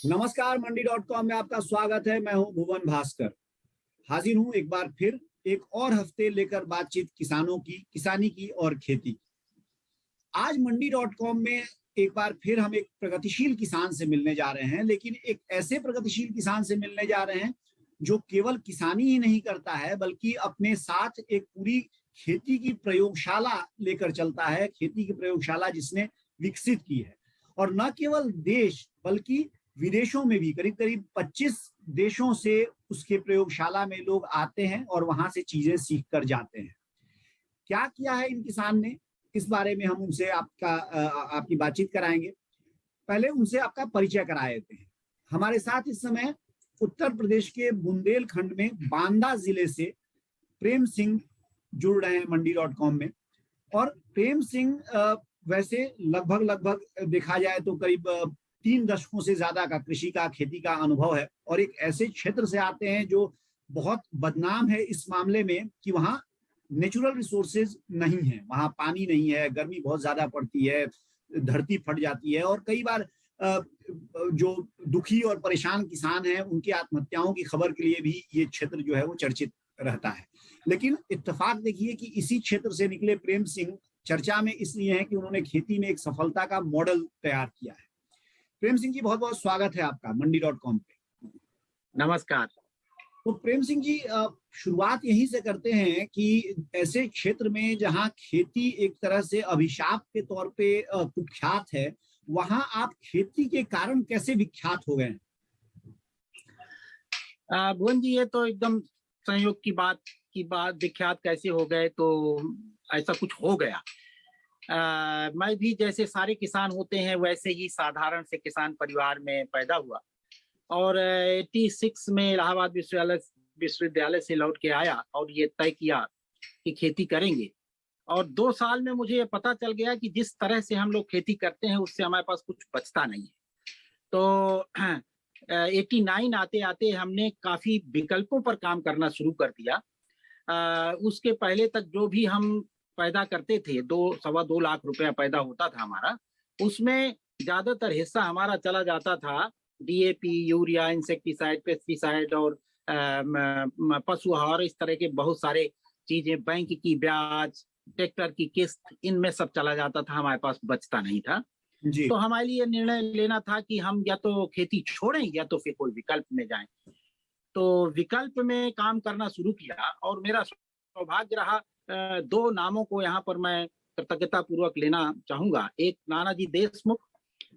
नमस्कार, मंडी.com में आपका स्वागत है। मैं हूं भुवन भास्कर। हाजिर हूं एक बार फिर एक और हफ्ते लेकर बातचीत किसानों की, किसानी की और खेती। आज मंडी.com में एक बार फिर हम एक प्रगतिशील किसान से मिलने जा रहे हैं, लेकिन एक ऐसे प्रगतिशील किसान से मिलने जा रहे हैं जो केवल किसानी ही नहीं करता है बल्कि अपने साथ एक पूरी खेती की प्रयोगशाला लेकर चलता है। खेती की प्रयोगशाला जिसने विकसित की है, और न केवल देश बल्कि विदेशों में भी करीब करीब 25 देशों से उसके प्रयोगशाला में लोग आते हैं और वहां से चीजें सीख कर जाते हैं। क्या किया है इन किसान ने, इस बारे में हम उनसे आपकी बातचीत कराएंगे। पहले उनसे आपका परिचय करा देते हैं। हमारे साथ इस समय उत्तर प्रदेश के बुंदेलखंड में बांदा जिले से प्रेम सिंह जुड़ रहे हैं मंडी.com में। और प्रेम सिंह वैसे लगभग देखा जाए तो करीब 3 दशकों से ज्यादा का कृषि का, खेती का अनुभव है, और एक ऐसे क्षेत्र से आते हैं जो बहुत बदनाम है इस मामले में कि वहाँ नेचुरल रिसोर्सेज नहीं है, वहाँ पानी नहीं है, गर्मी बहुत ज्यादा पड़ती है, धरती फट जाती है, और कई बार जो दुखी और परेशान किसान हैं उनकी आत्महत्याओं की खबर के लिए भी ये क्षेत्र जो है वो चर्चित रहता है। लेकिन इत्तेफाक देखिए कि इसी क्षेत्र से निकले प्रेम सिंह चर्चा में इसलिए है कि उन्होंने खेती में एक सफलता का मॉडल तैयार किया है। प्रेम सिंह जी, बहुत बहुत स्वागत है आपका मंडी.com पे। नमस्कार। तो प्रेम सिंह जी, शुरुआत यहीं से करते हैं कि ऐसे क्षेत्र में जहां खेती एक तरह से अभिशाप के तौर पे कुख्यात है, वहां आप खेती के कारण कैसे विख्यात हो गए? भुवन जी, ये तो एकदम संयोग की बात विख्यात कैसे हो गए, तो ऐसा कुछ हो गया। मैं भी जैसे सारे किसान होते हैं वैसे ही साधारण से किसान परिवार में पैदा हुआ, और 86 में इलाहाबाद विश्वविद्यालय से लौट के आया और ये तय किया कि खेती करेंगे। और 2 साल में मुझे ये पता चल गया कि जिस तरह से हम लोग खेती करते हैं उससे हमारे पास कुछ बचता नहीं है। तो 89 आते आते हमने काफी विकल्पों पर काम करना शुरू कर दिया। उसके पहले तक जो भी हम पैदा करते थे, 2-2.25 लाख रुपया पैदा होता था हमारा, उसमें ज्यादातर हिस्सा हमारा चला जाता था डीएपी, यूरिया, इंसेक्टिसाइड, पेस्टिसाइड और पशु आहार, इस तरह के बहुत सारे चीजें, बैंक की ब्याज, ट्रैक्टर की किस्त, इनमें सब चला जाता था, हमारे पास बचता नहीं था जी। तो हमारे लिए निर्णय लेना था कि हम या तो खेती छोड़ें या तो फिर कोई विकल्प में जाएं। तो विकल्प में काम करना शुरू किया, और मेरा सौभाग्य रहा 2 नामों को यहाँ पर मैं कृतज्ञता पूर्वक लेना चाहूंगा। एक नानाजी देशमुख,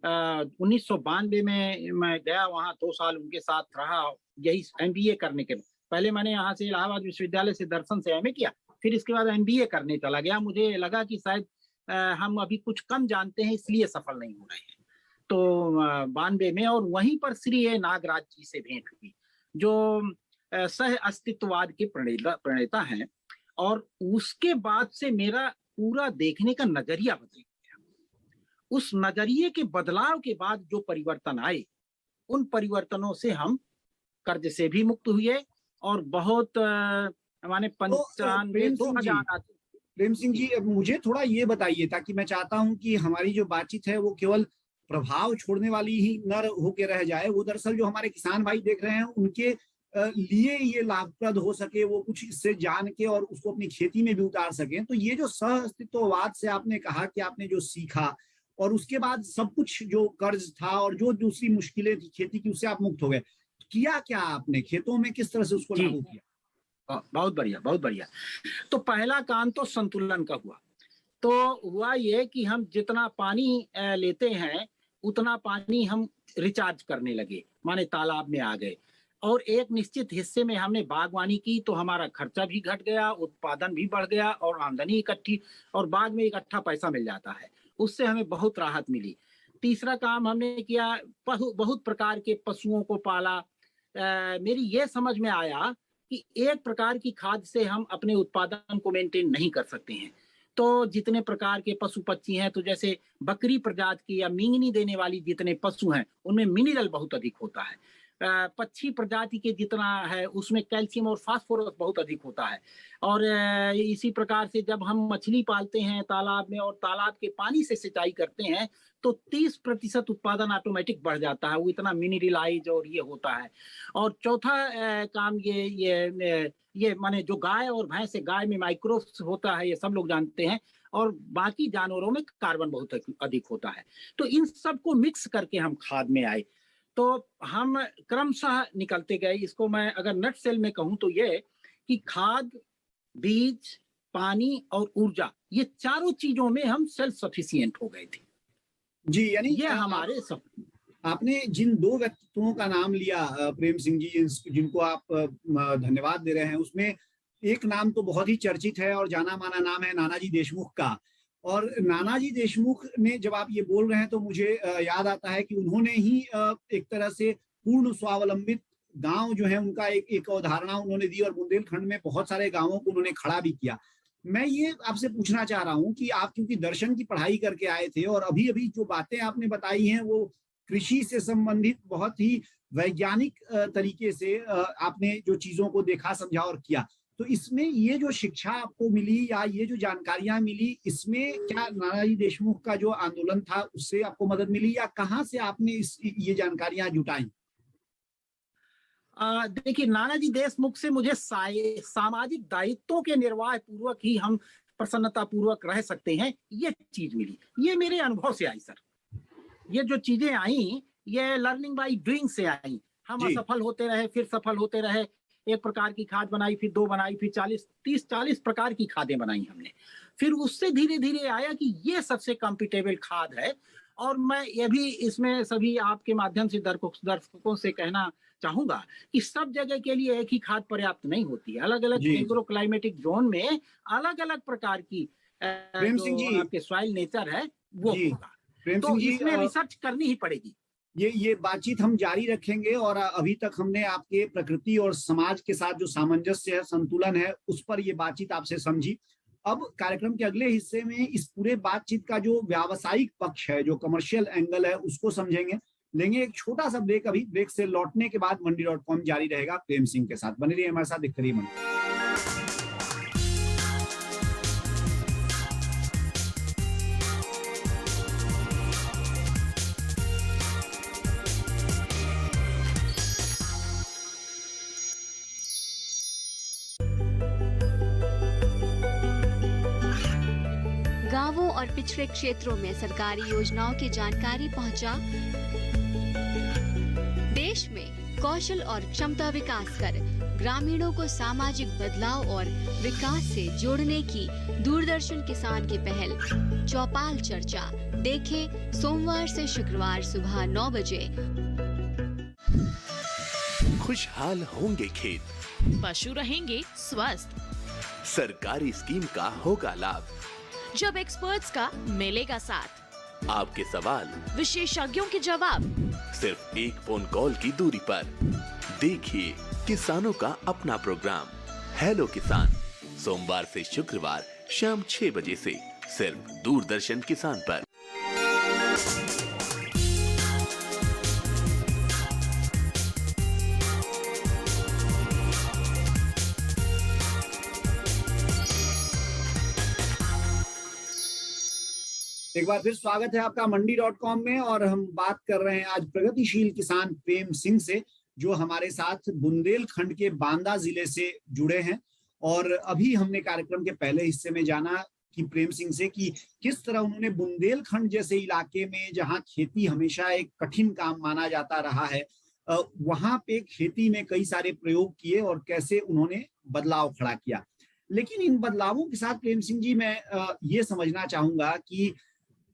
1992 में मैं गया वहाँ, 2 साल उनके साथ रहा, यही एमबीए करने के। पहले मैंने यहाँ से इलाहाबाद विश्वविद्यालय से दर्शन से एमए किया, फिर इसके बाद एमबीए करने चला गया। मुझे लगा कि शायद हम अभी कुछ कम जानते हैं इसलिए सफल नहीं हो रहे हैं। तो 92 में, और वहीं पर श्री ए नागराज जी से भेंट हुई, जो सह अस्तित्ववाद के प्रणेता हैं, और उसके बाद से मेरा पूरा देखने का नजरिया बदल गया। उस नजरिए के बदलाव के बाद जो परिवर्तन आए, उन परिवर्तनों से हम कर्ज से भी मुक्त हुए, और बहुत हमारे 95 2000। प्रेम सिंह जी, मुझे थोड़ा ये बताइए, ताकि मैं चाहता हूं कि हमारी जो बातचीत है वो केवल प्रभाव छोड़ने वाली ही न होके रह जाए। वो दरअसल जो हमारे किसान भाई देख रहे हैं उनके लिए ये लाभप्रद हो सके, वो कुछ इससे जान के और उसको अपनी खेती में भी उतार सकें। तो ये जो सह अस्तित्ववाद से आपने कहा कि आपने जो सीखा, और उसके बाद सब कुछ जो कर्ज था और जो दूसरी मुश्किलें थी खेती की, उससे आप मुक्त हो गए। किया क्या आपने खेतों में, किस तरह से उसको लागू किया? बहुत बढ़िया, बहुत बढ़िया। तो पहला काम तो संतुलन का हुआ। तो हुआ ये कि हम जितना पानी लेते हैं उतना पानी हम रिचार्ज करने लगे, माने तालाब में आ गए, और एक निश्चित हिस्से में हमने बागवानी की, तो हमारा खर्चा भी घट गया, उत्पादन भी बढ़ गया, और आमदनी इकट्ठी, और बाद में इकट्ठा पैसा मिल जाता है, उससे हमें बहुत राहत मिली। तीसरा काम हमने किया, बहुत प्रकार के पशुओं को पाला। मेरी ये समझ में आया कि एक प्रकार की खाद से हम अपने उत्पादन को मेंटेन नहीं कर सकते हैं। तो जितने प्रकार के पशु पक्षी हैं, तो जैसे बकरी प्रजाति की या मींगनी देने वाली जितने पशु हैं, उनमें मिनरल बहुत अधिक होता है। पक्षी प्रजाति के जितना है उसमें कैल्शियम और फास्फोरस बहुत अधिक होता है। और इसी प्रकार से जब हम मछली पालते हैं तालाब में और तालाब के पानी से सिंचाई करते हैं तो 30% उत्पादन ऑटोमेटिक बढ़ जाता है, वो इतना मिनरलाइज और ये होता है। और चौथा काम ये माने जो गाय और भैंस है, गाय में माइक्रोब्स होता है, ये सब लोग जानते हैं, और बाकी जानवरों में कार्बन बहुत अधिक होता है। तो इन सबको मिक्स करके हम खाद में आए, तो हम क्रमशः निकलते गए। इसको मैं अगर नट सेल में कहूं तो ये कि खाद, बीज, पानी और ऊर्जा, ये चारों चीजों में हम सेल्फ सफिशिएंट हो गए थे जी। यानी ये हमारे सब। आपने जिन दो व्यक्तित्वों का नाम लिया प्रेम सिंह जी, जिनको आप धन्यवाद दे रहे हैं, उसमें एक नाम तो बहुत ही चर्चित है और जाना माना नाम है नानाजी देशमुख का। और नानाजी देशमुख ने जब आप ये बोल रहे हैं तो मुझे याद आता है कि उन्होंने ही एक तरह से पूर्ण स्वावलंबित गांव जो है उनका एक अवधारणा उन्होंने दी और बुंदेलखंड में बहुत सारे गांवों को उन्होंने खड़ा भी किया। मैं ये आपसे पूछना चाह रहा हूँ कि आप क्योंकि दर्शन की पढ़ाई करके आए थे और अभी अभी जो बातें आपने बताई हैं वो कृषि से संबंधित बहुत ही वैज्ञानिक तरीके से आपने जो चीजों को देखा, समझा और किया, तो इसमें ये जो शिक्षा आपको मिली या ये जो जानकारियां मिली, इसमें क्या नानाजी देशमुख का जो आंदोलन था उससे आपको मदद मिली या कहाँ से आपने ये जानकारियां जुटाई? देखिए, नानाजी देशमुख से मुझे सामाजिक दायित्वों के निर्वाह पूर्वक ही हम प्रसन्नता पूर्वक रह सकते हैं, ये चीज मिली। ये मेरे अनुभव से आई सर। ये जो चीजें आई ये लर्निंग बाय डूइंग से आई। हम असफल होते रहे, फिर सफल होते रहे। एक प्रकार की खाद बनाई, फिर दो बनाई, फिर 30-40 प्रकार की खादें बनाई हमने। फिर उससे धीरे धीरे आया कि ये सबसे कॉम्पिटेबल खाद है। और मैं ये भी इसमें सभी आपके माध्यम से दर्शकों से कहना चाहूंगा कि सब जगह के लिए एक ही खाद पर्याप्त नहीं होती है। अलग अलग एग्रो क्लाइमेटिक जोन में अलग अलग प्रकार की जो आपके सॉइल नेचर है वो होगा, तो इसमें रिसर्च करनी ही पड़ेगी। ये बातचीत हम जारी रखेंगे और अभी तक हमने आपके प्रकृति और समाज के साथ जो सामंजस्य है, संतुलन है, उस पर ये बातचीत आपसे समझी। अब कार्यक्रम के अगले हिस्से में इस पूरे बातचीत का जो व्यावसायिक पक्ष है, जो कमर्शियल एंगल है, उसको समझेंगे। लेंगे एक छोटा सा ब्रेक। अभी ब्रेक से लौटने के बाद मंडी.com जारी रहेगा प्रेम सिंह के साथ। बने रहिए हमारे साथ, दिखते रहिए मंडी। गांवों और पिछड़े क्षेत्रों में सरकारी योजनाओं की जानकारी पहुंचा। देश में कौशल और क्षमता विकास कर ग्रामीणों को सामाजिक बदलाव और विकास से जोड़ने की दूरदर्शन किसान की पहल चौपाल चर्चा देखें सोमवार से शुक्रवार सुबह 9 बजे। खुशहाल होंगे खेत, पशु रहेंगे स्वस्थ, सरकारी स्कीम का होगा लाभ, जब एक्सपर्ट्स का मिलेगा साथ, आपके सवाल विशेषज्ञों के जवाब, सिर्फ एक फोन कॉल की दूरी पर। देखिए किसानों का अपना प्रोग्राम हेलो किसान, सोमवार से शुक्रवार शाम 6 बजे से सिर्फ दूरदर्शन किसान पर। एक बार फिर स्वागत है आपका मंडी.com में, और हम बात कर रहे हैं आज प्रगतिशील किसान प्रेम सिंह से, जो हमारे साथ बुंदेलखंड के बांदा जिले से जुड़े हैं। और अभी हमने कार्यक्रम के पहले हिस्से में जाना कि प्रेम सिंह से कि किस तरह उन्होंने बुंदेलखंड जैसे इलाके में, जहां खेती हमेशा एक कठिन काम माना जाता रहा है, वहां पे खेती में कई सारे प्रयोग किए और कैसे उन्होंने बदलाव खड़ा किया। लेकिन इन बदलावों के साथ प्रेम सिंह जी, मैं ये समझना चाहूंगा कि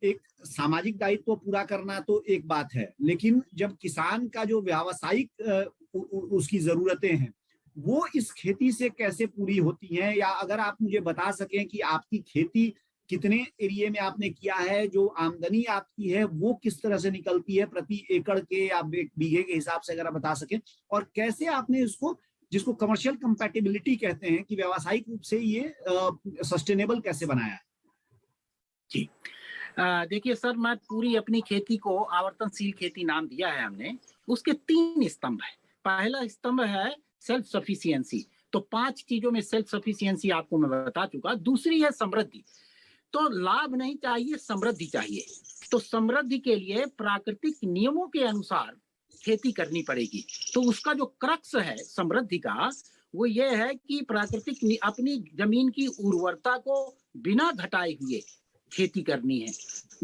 एक सामाजिक दायित्व पूरा करना तो एक बात है, लेकिन जब किसान का जो व्यावसायिक उसकी जरूरतें हैं वो इस खेती से कैसे पूरी होती हैं, या अगर आप मुझे बता सकें कि आपकी खेती कितने एरिया में आपने किया है, जो आमदनी आपकी है वो किस तरह से निकलती है प्रति एकड़ के या बीघे के हिसाब से, अगर आप बता सकें, और कैसे आपने इसको, जिसको कमर्शियल कंपैटिबिलिटी कहते हैं, कि व्यावसायिक रूप से ये सस्टेनेबल कैसे बनाया है। जी, देखिए सर, मैं पूरी अपनी खेती को आवर्तनशील खेती नाम दिया है हमने। उसके 3 स्तंभ है। पहला स्तंभ है सेल्फ सफिशिएंसी। तो 5 चीजों में सेल्फ सफिशिएंसी आपको मैं बता चुका। दूसरी है समृद्धि। तो लाभ नहीं चाहिए, समृद्धि चाहिए। तो समृद्धि के लिए प्राकृतिक नियमों के अनुसार खेती करनी पड़ेगी। तो उसका जो क्रक्स है समृद्धि का, वो ये है कि प्राकृतिक अपनी जमीन की उर्वरता को बिना घटाए हुए खेती करनी है।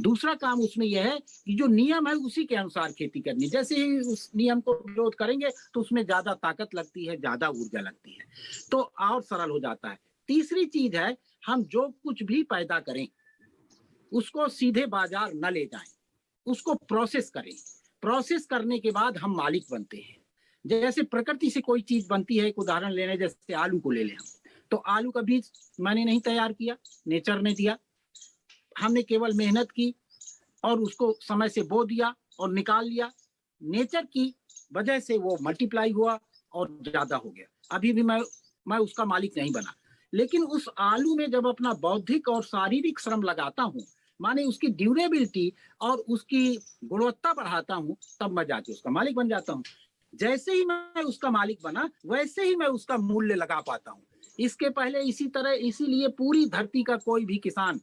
दूसरा काम उसमें यह है कि जो नियम है उसी के अनुसार खेती करनी। जैसे ही उस नियम को विरोध करेंगे तो उसमें ज्यादा ताकत लगती है, ज्यादा ऊर्जा लगती है, तो और सरल हो जाता है। तीसरी चीज है, हम जो कुछ भी पैदा करें उसको सीधे बाजार न ले जाएं, उसको प्रोसेस करें। प्रोसेस करने के बाद हम मालिक बनते हैं। जैसे प्रकृति से कोई चीज बनती है, एक उदाहरण लेने, जैसे आलू को ले लें हम, तो आलू का बीज मैंने नहीं तैयार किया, नेचर ने दिया। हमने केवल मेहनत की और उसको समय से बो दिया और निकाल लिया। नेचर की वजह से वो मल्टीप्लाई हुआ और ज्यादा हो गया। अभी भी मैं उसका मालिक नहीं बना, लेकिन उस आलू में जब अपना बौद्धिक और शारीरिक श्रम लगाता हूँ, माने उसकी ड्यूरेबिलिटी और उसकी गुणवत्ता बढ़ाता हूँ, तब मैं जाके उसका मालिक बन जाता हूँ। जैसे ही मैं उसका मालिक बना, वैसे ही मैं उसका मूल्य लगा पाता हूँ। इसके पहले इसी तरह, इसीलिए पूरी धरती का कोई भी किसान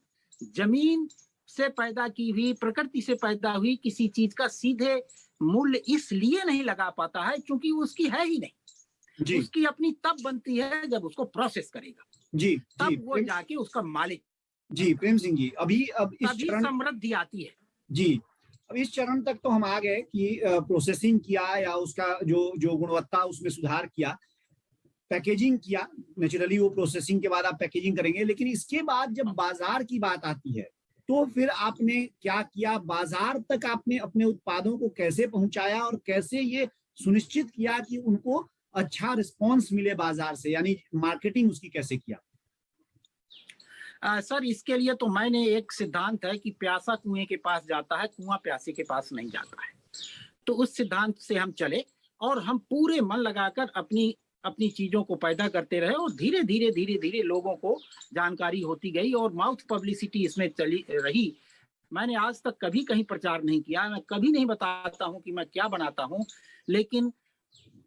जमीन से पैदा की हुई, प्रकृति से पैदा हुई किसी चीज का सीधे मूल्य इसलिए नहीं लगा पाता है क्योंकि उसकी है ही नहीं जी। उसकी अपनी तब बनती है जब उसको प्रोसेस करेगा जी, तब जी, वो जाके उसका मालिक जी। प्रेम सिंह जी, अब इस चरण समृद्धि आती है जी। अब इस चरण तक तो हम आ गए कि प्रोसेसिंग किया या उसका जो गुणवत्ता उसमें सुधार किया, पैकेजिंग किया। नेचुरली वो प्रोसेसिंग के बाद आप पैकेजिंग करेंगे, लेकिन इसके बाद जब बाजार की बात आती है तो फिर आपने क्या किया? बाजार तक आपने अपने उत्पादों को कैसे पहुंचाया और कैसे ये सुनिश्चित किया कि उनको अच्छा रिस्पांस मिले बाजार से, यानी मार्केटिंग उसकी कैसे किया? सर, इसके लिए तो मैंने एक सिद्धांत है कि प्यासा कुएं के पास जाता है, कुआं प्यासे के पास नहीं जाता है। तो उस सिद्धांत से हम चले और हम पूरे मन लगाकर अपनी चीजों को पैदा करते रहे और धीरे धीरे लोगों को जानकारी होती गई और माउथ पब्लिसिटी इसमें चली रही। मैंने आज तक कभी कहीं प्रचार नहीं किया, मैं कभी नहीं बताता हूं कि मैं क्या बनाता हूं, लेकिन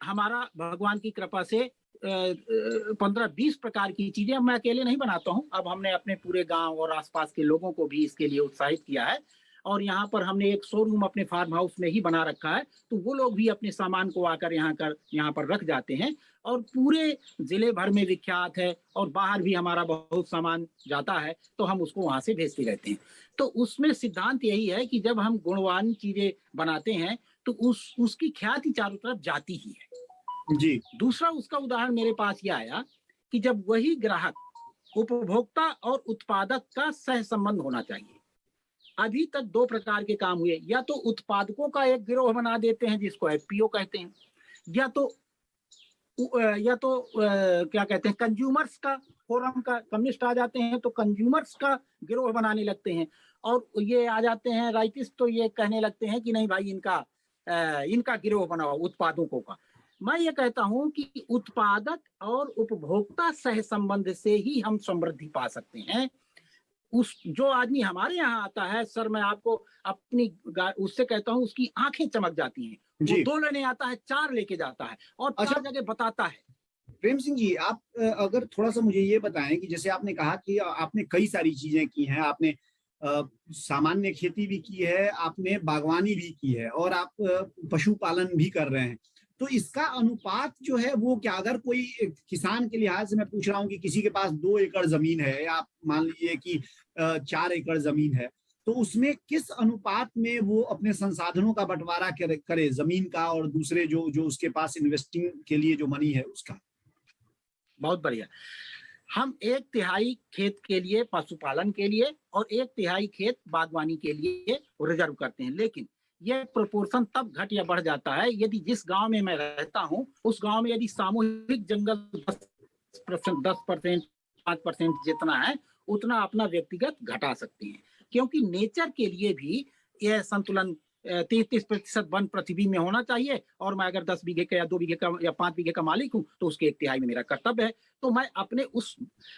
हमारा भगवान की कृपा से 15-20 प्रकार की चीजें मैं अकेले नहीं बनाता हूं। अब हमने अपने पूरे गांव और आसपास के लोगों को भी इसके लिए उत्साहित किया है और यहाँ पर हमने एक शोरूम अपने फार्म हाउस में ही बना रखा है, तो वो लोग भी अपने सामान को आकर यहाँ पर रख जाते हैं और पूरे जिले भर में विख्यात है और बाहर भी हमारा बहुत सामान जाता है, तो हम उसको वहां से भेजते रहते हैं। तो उसमें सिद्धांत यही है कि जब हम गुणवान चीजें बनाते हैं तो उसकी ख्याति चारों तरफ जाती ही है जी। दूसरा उसका उदाहरण मेरे पास ये आया कि जब वही ग्राहक, उपभोक्ता और उत्पादक का सह संबंध होना चाहिए। अभी तक 2 प्रकार के काम हुए, या तो उत्पादकों का एक गिरोह बना देते हैं जिसको एफपीओ कहते हैं, या तो क्या कहते हैं, कंज्यूमर्स का फोरम का कम्युनिस्ट आ जाते हैं तो कंज्यूमर्स का गिरोह बनाने लगते हैं, और ये आ जाते हैं राइटिस्ट तो ये कहने लगते हैं कि नहीं भाई इनका गिरोह बनाओ उत्पादकों का। मैं ये कहता हूं कि उत्पादक और उपभोक्ता सह संबंध से ही हम समृद्धि पा सकते हैं। जो आदमी हमारे यहाँ आता है सर, मैं आपको उससे कहता हूँ उसकी आंखें चमक जाती हैं। वो 2 लेने आता है, 4 लेके जाता है और 4 जगह बताता है। प्रेम सिंह जी, आप अगर थोड़ा सा मुझे ये बताएं कि जैसे आपने कहा कि आपने कई सारी चीजें की हैं, आपने सामान्य खेती भी की है, आपने बागवानी भी की है और आप पशुपालन भी कर रहे हैं, तो इसका अनुपात जो है वो क्या? अगर कोई किसान के लिहाज से मैं पूछ रहा हूँ कि किसी के पास 2 एकड़ जमीन है या आप मान लीजिए कि 4 एकड़ जमीन है, तो उसमें किस अनुपात में वो अपने संसाधनों का बंटवारा करे, जमीन का और दूसरे जो उसके पास इन्वेस्टिंग के लिए जो मनी है उसका? बहुत बढ़िया। हम 1/3 खेत के लिए, पशुपालन के लिए, और 1/3 खेत बागवानी के लिए रिजर्व करते हैं। लेकिन ये प्रोपोर्शन तब घट या बढ़ जाता है यदि जिस गांव में मैं रहता हूं उस गांव में यदि सामूहिक जंगल 10%, 5% जितना है उतना अपना व्यक्तिगत घटा सकते हैं, क्योंकि नेचर के लिए भी यह संतुलन 33% वन पृथ्वी में होना चाहिए, और मैं अगर 10 बीघे का या 2 बीघे का या 5 बीघे का मालिक हूँ तो उसके 1/3 में मेरा कर्तव्य है। तो मैं अपने उस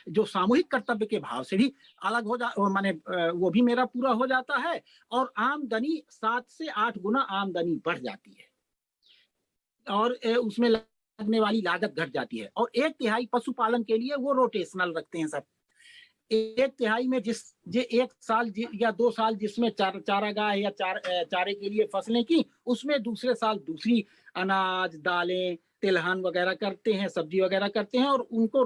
जो सामूहिक कर्तव्य के भाव से भी अलग हो माने वो भी मेरा पूरा हो जाता है, और आमदनी 7 से 8 गुना आमदनी बढ़ जाती है, और उसमें लगने वाली लागत घट जाती है। और 1/3 पशुपालन के लिए वो रोटेशनल रखते हैं सब। 1/3 में जे 1 साल या 2 साल जिसमें चारागाह या चारे के लिए फसलें की, उसमें दूसरे साल दूसरी अनाज, दालें, तिलहन वगैरह करते हैं, सब्जी वगैरह करते हैं, और उनको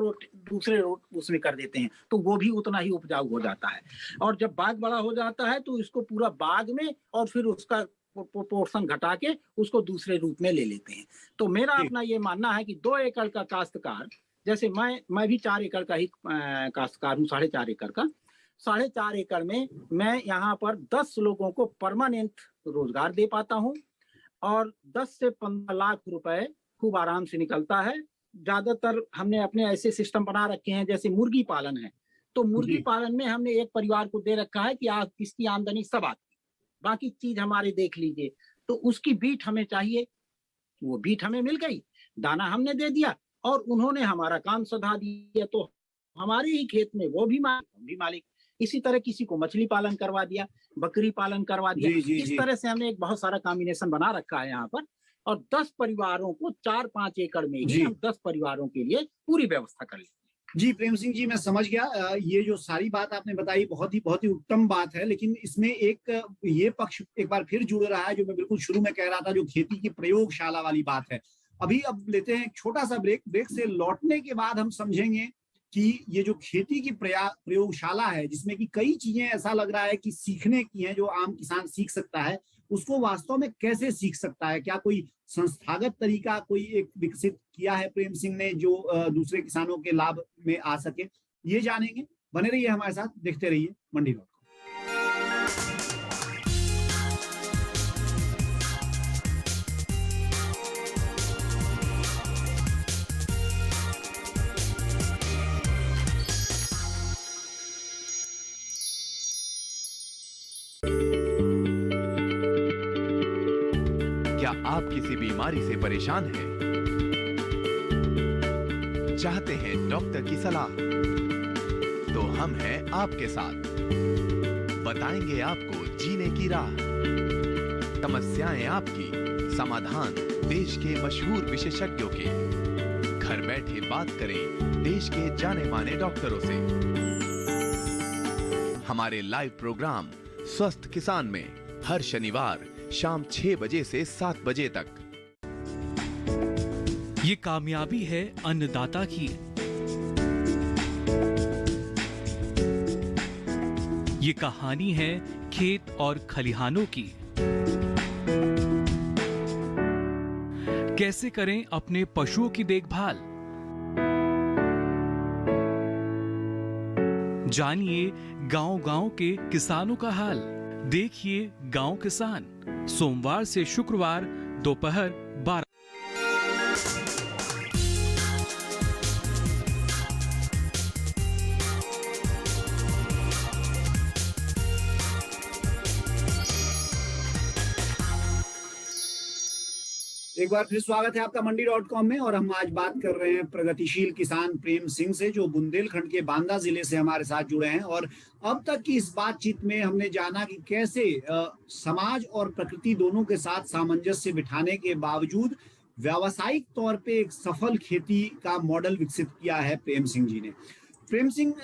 दूसरे उसमें कर देते हैं, तो वो भी उतना ही उपजाऊ हो जाता है। और जब बाग बड़ा हो जाता है तो इसको पूरा बाग में और फिर उसका पोर्शन घटा के उसको दूसरे रूप में ले लेते हैं। तो मेरा अपना ये मानना है कि 2 एकड़ का काश्तकार, जैसे मैं भी 4 एकड़ का ही काश्तकार हूँ, 4.5 एकड़ का। 4.5 एकड़ में मैं यहाँ पर 10 लोगों को परमानेंट रोजगार दे पाता हूँ, और 10 से 15 लाख रुपए खूब आराम से निकलता है। ज्यादातर हमने अपने ऐसे सिस्टम बना रखे हैं, जैसे मुर्गी पालन है, तो मुर्गी पालन में हमने एक परिवार को दे रखा है कि आप इसकी आमदनी सब आती, बाकी चीज हमारे देख लीजिए। तो उसकी बीट हमें चाहिए, वो बीट हमें मिल गई, दाना हमने दे दिया, और उन्होंने हमारा काम सधा दिया, तो हमारे ही खेत में वो भी मालिक। इसी तरह किसी को मछली पालन करवा दिया, बकरी पालन करवा दिया। इस तरह से हमने एक बहुत सारा कॉम्बिनेशन बना रखा है यहाँ पर, और 10 परिवारों को 4-5 एकड़ में ही हम 10 परिवारों के लिए पूरी व्यवस्था कर लेते हैं। जी प्रेम सिंह जी, मैं समझ गया। ये जो सारी बात आपने बताई बहुत ही उत्तम बात है, लेकिन इसमें एक ये पक्ष एक बार फिर जुड़ रहा है जो मैं बिल्कुल शुरू में कह रहा था, जो खेती की प्रयोगशाला वाली बात है। अब लेते हैं एक छोटा सा ब्रेक से लौटने के बाद हम समझेंगे कि ये जो खेती की प्रयोगशाला है, जिसमें कि कई चीजें ऐसा लग रहा है कि सीखने की हैं, जो आम किसान सीख सकता है, उसको वास्तव में कैसे सीख सकता है। क्या कोई संस्थागत तरीका कोई एक विकसित किया है प्रेम सिंह ने, जो दूसरे किसानों के लाभ में आ सके, ये जानेंगे। बने रहिए हमारे साथ, देखते रहिए मंडी डॉट। क्या आप किसी बीमारी से परेशान हैं? चाहते हैं डॉक्टर की सलाह? तो हम हैं आपके साथ, बताएंगे आपको जीने की राह। समस्याएं आपकी, समाधान देश के मशहूर विशेषज्ञों के। घर बैठे बात करें देश के जाने माने डॉक्टरों से। हमारे लाइव प्रोग्राम स्वस्थ किसान में हर शनिवार शाम 6 बजे से 7 बजे तक। ये कामयाबी है अन्नदाता की। ये कहानी है खेत और खलिहानों की। कैसे करें अपने पशुओं की देखभाल, जानिए गांव-गांव के किसानों का हाल। देखिए गांव किसान, सोमवार से शुक्रवार दोपहर 12। एक बार फिर स्वागत है आपका मंडी.com में, और हम आज बात कर रहे हैं प्रगतिशील किसान प्रेम सिंह से, जो बुंदेलखंड के बांदा जिले से हमारे साथ जुड़े हैं। और अब तक की इस बातचीत में हमने जाना कि कैसे समाज और प्रकृति दोनों के साथ सामंजस्य बिठाने के बावजूद व्यावसायिक तौर पे एक सफल खेती का मॉडल विकसित किया है प्रेम सिंह जी ने। प्रेम सिंह,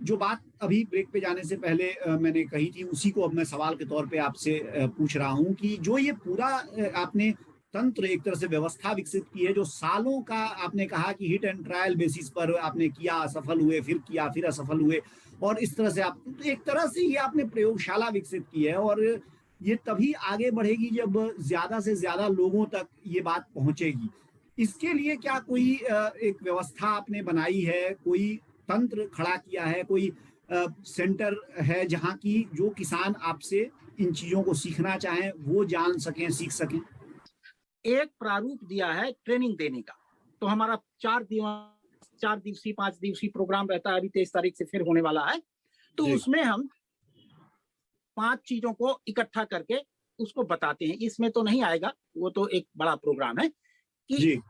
जो बात अभी ब्रेक पे जाने से पहले मैंने कही थी, उसी को अब मैं सवाल के तौर पे आपसे पूछ रहा हूँ कि जो ये पूरा आपने तंत्र, एक तरह से व्यवस्था विकसित की है, जो सालों का आपने कहा कि हिट एंड ट्रायल बेसिस पर आपने किया, असफल हुए, फिर किया, फिर असफल हुए, और इस तरह से आप एक तरह से ये आपने प्रयोगशाला विकसित की है, और ये तभी आगे बढ़ेगी जब ज्यादा से ज्यादा लोगों तक ये बात पहुंचेगी। इसके लिए क्या कोई एक व्यवस्था आपने बनाई है, कोई तंत्र खड़ा किया है, कोई सेंटर है जहाँ की जो किसान आपसे इन चीजों को सीखना चाहें वो जान सकें, सीख सकें? एक प्रारूप दिया है ट्रेनिंग देने का। तो हमारा 4 दिवसीय 5 दिवसीय प्रोग्राम रहता है, अभी 23 तारीख से फिर होने वाला है। तो उसमें हम 5 चीजों को इकट्ठा करके उसको बताते हैं, इसमें तो नहीं आएगा, वो तो एक बड़ा प्रोग्राम है कि जी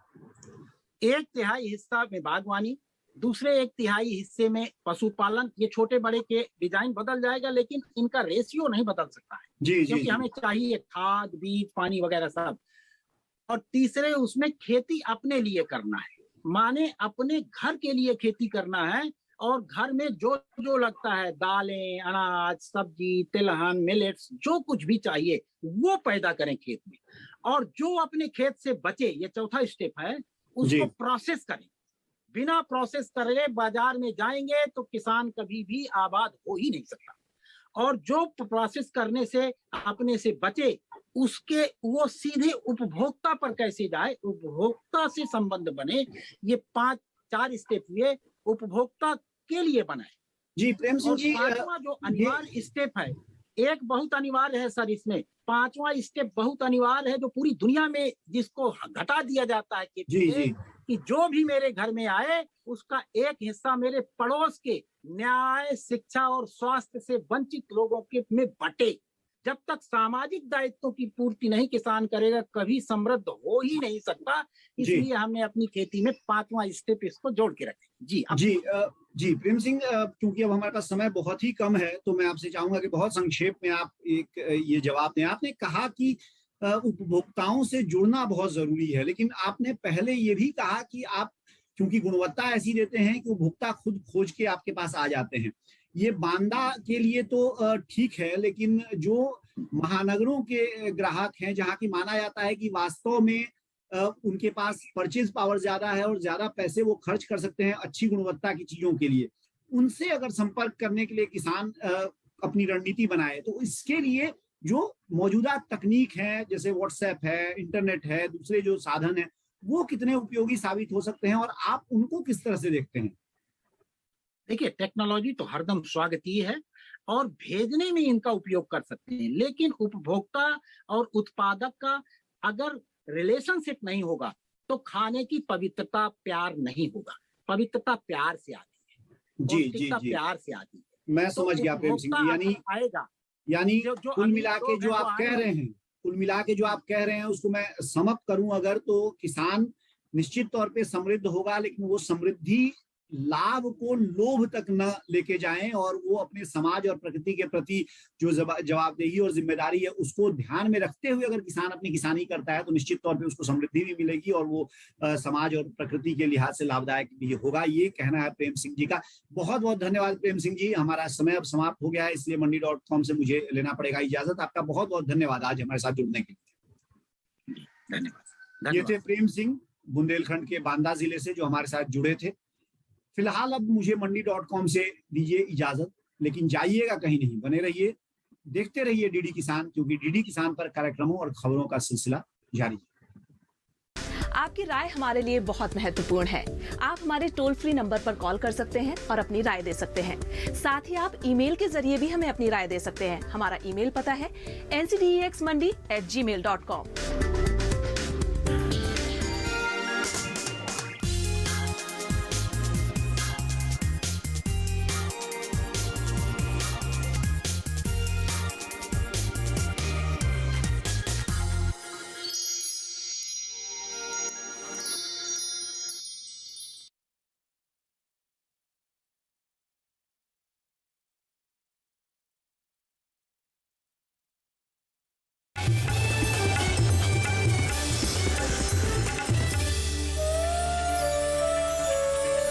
1/3 हिस्सा में बागवानी, दूसरे 1/3 हिस्से में पशुपालन। ये छोटे बड़े के डिजाइन बदल जाएगा, लेकिन इनका रेशियो नहीं बदल सकता है, जी जी क्योंकि जी हमें चाहिए खाद, बीज, पानी वगैरह सब। और तीसरे उसमें खेती अपने लिए करना है, माने अपने घर के लिए खेती करना है, और घर में जो जो लगता है, दालें, अनाज, सब्जी, तिलहन, मिलेट्स, जो कुछ भी चाहिए वो पैदा करें खेत में। और जो अपने खेत से बचे, ये चौथा स्टेप है, उसको प्रोसेस करें। बिना प्रोसेस करे बाजार में जाएंगे तो किसान कभी भी आबाद हो ही नहीं सकता। और जो प्रोसेस करने से अपने से बचे, उसके वो सीधे उपभोक्ता पर कैसे जाए, उपभोक्ता से संबंध बने। ये 4 स्टेप हुए, उपभोक्ता के लिए बनाए। जी प्रेम सिंह और जी, 5वां जो अनिवार्य स्टेप है, एक बहुत अनिवार्य है सर इसमें, 5वां स्टेप बहुत अनिवार्य है, जो पूरी दुनिया में जिसको घटा दिया जाता है कि जी जी कि जो भी मेरे घर में आए उसका एक हिस्सा मेरे पड़ोस के न्याय, शिक्षा और स्वास्थ्य से वंचित लोगों के में बटे। जब तक सामाजिक दायित्वों की पूर्ति नहीं किसान करेगा, कभी समृद्ध हो ही नहीं सकता। इसलिए हमने अपनी खेती में 5वां स्टेप इसको जोड़ के रखे। जी जी जी प्रेम सिंह, क्योंकि अब हमारे पास समय बहुत ही कम है, तो मैं आपसे चाहूंगा कि बहुत संक्षेप में आप ये जवाब दें। आपने कहा कि उपभोक्ताओं से जुड़ना बहुत जरूरी है, लेकिन आपने पहले ये भी कहा कि आप क्योंकि गुणवत्ता ऐसी देते हैं कि उपभोक्ता खुद खोज के आपके पास आ जाते हैं। ये बांदा के लिए तो ठीक है, लेकिन जो महानगरों के ग्राहक हैं, जहां की माना जाता है कि वास्तव में उनके पास परचेज पावर ज्यादा है और ज्यादा पैसे वो खर्च कर सकते हैं अच्छी गुणवत्ता की चीजों के लिए, उनसे अगर संपर्क करने के लिए किसान अपनी रणनीति बनाए, तो इसके लिए जो मौजूदा तकनीक है, जैसे व्हाट्सएप है, इंटरनेट है, दूसरे जो साधन है, वो कितने उपयोगी साबित हो सकते हैं, और आप उनको किस तरह से देखते हैं? देखिए, टेक्नोलॉजी तो हरदम स्वागती है और भेजने में इनका उपयोग कर सकते हैं, लेकिन उपभोक्ता और उत्पादक का अगर रिलेशनशिप नहीं होगा तो खाने की पवित्रता प्यार नहीं होगा। पवित्रता प्यार से आती है, जी जी जी प्यार से आती है। मैं समझ गया प्रेम सिंह जी, यानी कुल मिला के जो आप कह रहे हैं, कुल मिला के जो आप कह रहे हैं उसको मैं समअप करूं अगर, तो किसान निश्चित तौर पे समृद्ध होगा, लेकिन वो समृद्धि लाभ को लोभ तक न लेके जाएं, और वो अपने समाज और प्रकृति के प्रति जो जवाबदेही और जिम्मेदारी है उसको ध्यान में रखते हुए अगर किसान अपनी किसानी करता है, तो निश्चित तौर पे उसको समृद्धि भी मिलेगी और वो समाज और प्रकृति के लिहाज से लाभदायक भी होगा। ये कहना है प्रेम सिंह जी का। बहुत बहुत धन्यवाद प्रेम सिंह जी। हमारा समय अब समाप्त हो गया है, इसलिए मंडी.com से मुझे लेना पड़ेगा इजाजत। आपका बहुत बहुत धन्यवाद आज हमारे साथ जुड़ने के लिए। धन्यवाद। ये थे प्रेम सिंह, बुंदेलखंड के बांदा जिले से, जो हमारे साथ जुड़े थे। फिलहाल अब मुझे मंडी.com से दीजिए इजाजत, लेकिन जाइएगा कहीं नहीं, बने रहिए, देखते रहिए डीडी किसान, क्योंकि डीडी किसान पर कार्यक्रमों और खबरों का सिलसिला जारी है। आपकी राय हमारे लिए बहुत महत्वपूर्ण है। आप हमारे टोल फ्री नंबर पर कॉल कर सकते हैं और अपनी राय दे सकते हैं। साथ ही आप ईमेल के जरिए भी हमें अपनी राय दे सकते हैं। हमारा ईमेल पता है ncdexmandi@gmail.com।